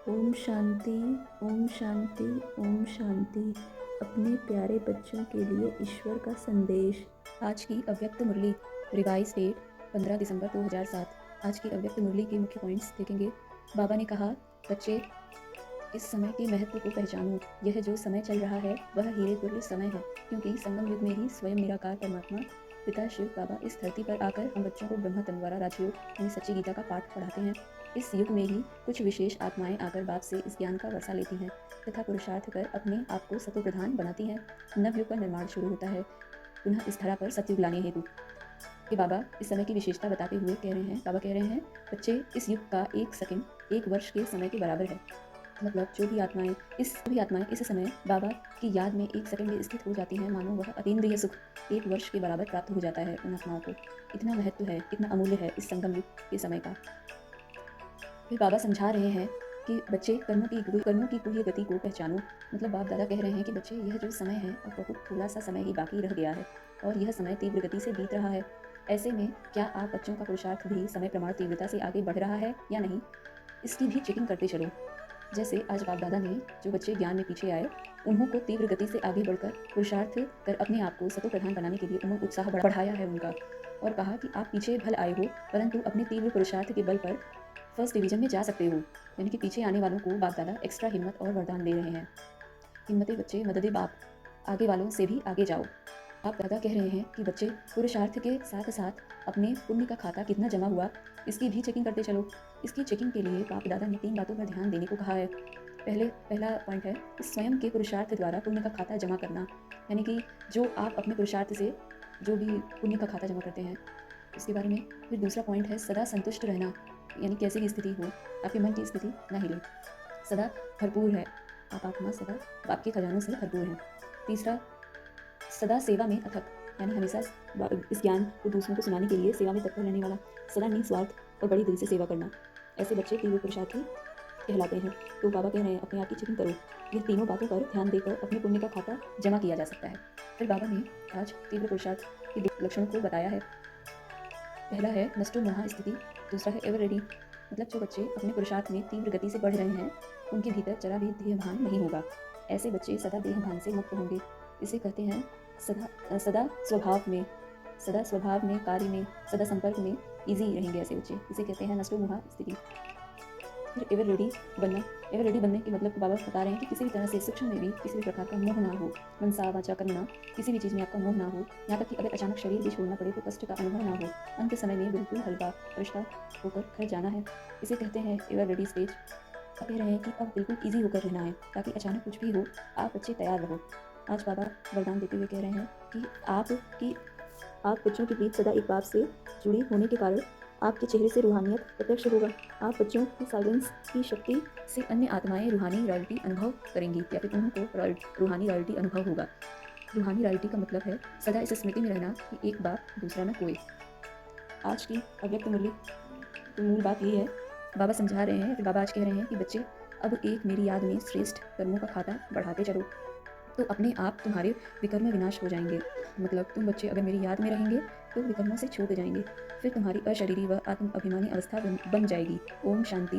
ओम शांति। ओम शांति। ओम शांति। अपने प्यारे बच्चों के लिए ईश्वर का संदेश। आज की अव्यक्त मुरली रिवाइज डेट 15 दिसंबर 2007। आज की अव्यक्त मुरली के मुख्य पॉइंट्स देखेंगे। बाबा ने कहा, बच्चे इस समय के महत्व को पहचानो। यह जो समय चल रहा है वह हीरे तुल्य समय है, क्योंकि संगम युग में ही स्वयं निराकार परमात्मा पिता शिव बाबा इस धरती पर आकर हम बच्चों को ब्रह्म तन द्वारा राजयोग यानी सच्ची गीता का पाठ पढ़ाते हैं। इस युग में ही कुछ विशेष आत्माएं आकर बाप से इस ज्ञान का वर्षा लेती हैं तथा पुरुषार्थ कर अपने आप को सतो प्रधान बनाती हैं। नवयुग का निर्माण शुरू होता है पुनः इस धरा पर सतयुग लाने हेतु। कि बाबा इस समय की विशेषता बताते हुए कह रहे हैं, बाबा कह रहे हैं, बच्चे इस युग का एक सेकंड एक वर्ष के समय के बराबर है। मतलब जो भी आत्माएं इस समय बाबा की याद में एक सेकंड में स्थित हो जाती हैं, मानो वह अतीन्द्रिय सुख एक वर्ष के बराबर प्राप्त हो जाता है उन आत्माओं को। इतना महत्व है, इतना अमूल्य है इस संगम युग के समय का। फिर बाबा समझा रहे हैं कि बच्चे कर्मों की गुह्य गति को पहचानो। मतलब बाप दादा कह रहे हैं कि बच्चे यह जो समय है अब बहुत थोड़ा सा समय ही बाकी रह गया है और यह समय तीव्र गति से बीत रहा है। ऐसे में क्या आप बच्चों का पुरुषार्थ भी समय प्रमाण तीव्रता से आगे बढ़ रहा है या नहीं, इसकी भी चेकिंग करते चलो। जैसे आज बाप दादा ने जो बच्चे ज्ञान में पीछे आए उन्हों को तीव्र गति से आगे बढ़कर पुरुषार्थ कर अपने आप को सतो प्रधान बनाने के लिए उन्होंने उत्साह बढ़ाया है उनका, और कहा कि आप पीछे भल आए हो परंतु अपने तीव्र पुरुषार्थ के बल पर फर्स्ट डिवीजन में जा सकते हो। यानी कि पीछे आने वालों को बाप दादा एक्स्ट्रा हिम्मत और वरदान दे रहे हैं। हिम्मते बच्चे मददे बाप, आगे वालों से भी आगे जाओ। आप दादा कह रहे हैं कि बच्चे पुरुषार्थ के साथ साथ अपने पुण्य का खाता कितना जमा हुआ इसकी भी चेकिंग करते चलो। इसकी चेकिंग के लिए बाप दादा ने 3 बातों पर ध्यान देने को कहा है। पहला पॉइंट है कि स्वयं के पुरुषार्थ द्वारा पुण्य का खाता जमा करना, यानी कि जो आप अपने पुरुषार्थ से जो भी पुण्य का खाता जमा करते हैं उसके बारे में। फिर दूसरा पॉइंट है सदा संतुष्ट रहना, यानी कैसी भी स्थिति हो आपके मन की स्थिति ना हिले, सदा भरपूर है आप आत्मा, सदा बाप के खजानों से भरपूर है। तीसरा, सदा सेवा में अथक, यानी हमेशा इस ज्ञान को दूसरों को सुनाने के लिए सेवा में तत्पर रहने वाला, सदा निस्वार्थ और बड़ी दिल से सेवा करना। ऐसे बच्चे तीव्र पुरुषार्थी कहलाते हैं। तो बाबा कह रहे हैं अपने आप की चेकिंग करो। यह तीनों बातों पर ध्यान देकर अपने पुण्य का खाता जमा किया जा सकता है। फिर बाबा ने आज तीव्र पुरुषार्थ के 2 लक्षणों को बताया है। पहला है नष्टो मोहा स्थिति, दूसरा है एवर रेडी। मतलब जो बच्चे अपने पुरुषार्थ में तीव्र गति से बढ़ रहे हैं उनके भीतर जरा भी देहभान नहीं होगा। ऐसे बच्चे सदा देहभान से मुक्त होंगे। इसे कहते हैं सदा स्वभाव में कार्य में सदा संपर्क में इजी रहेंगे ऐसे बच्चे। इसे कहते हैं नष्टो मोहा स्थिति। फिर एवर रेडी बनना। एवर रेडी बनने के मतलब बाबा बता रहे हैं कि किसी भी तरह से सूक्ष्म में भी किसी भी प्रकार का मोह ना हो, मनसा वाचा कर्मणा, किसी भी चीज़ में आपका मोह ना हो। यहाँ तक कि अगर अचानक शरीर भी छोड़ना पड़े तो कष्ट का अनुभव ना हो। अंत समय में बिल्कुल हल्का फरिश्ता होकर घर जाना है। इसे कहते हैं एवर रेडी स्टेज। अब कह रहे हैं कि अब बिल्कुल ईजी होकर रहना है ताकि अचानक कुछ भी हो आप बच्चे तैयार रहो। आज बाबा वरदान देते हुए कह रहे हैं कि आप बच्चों के बीच सदा एक बाप से जुड़ी होने के कारण आपके चेहरे से रूहानियत प्रत्यक्ष होगा। आप बच्चों की साइलेंस की शक्ति से अन्य आत्माएं रूहानी रॉयल्टी अनुभव करेंगी या फिर उनको रूहानी रॉयल्टी अनुभव होगा। रूहानी रॉयल्टी का मतलब है सदा इस स्मृति में रहना कि एक बाप दूसरा न कोई। आज की अव्यक्त मुरली तो मूल बात यही है, बाबा समझा रहे हैं। फिर बाबा आज कह रहे हैं कि बच्चे अब एक मेरी याद में श्रेष्ठ कर्मों का खाता बढ़ाते चलो तो अपने आप तुम्हारे विकर्म विनाश हो जाएंगे। मतलब तुम बच्चे अगर मेरी याद में रहेंगे तो विकर्मों से छूट जाएंगे, फिर तुम्हारी अशरीरी व आत्म अभिमानी अवस्था बन जाएगी। ओम शांति।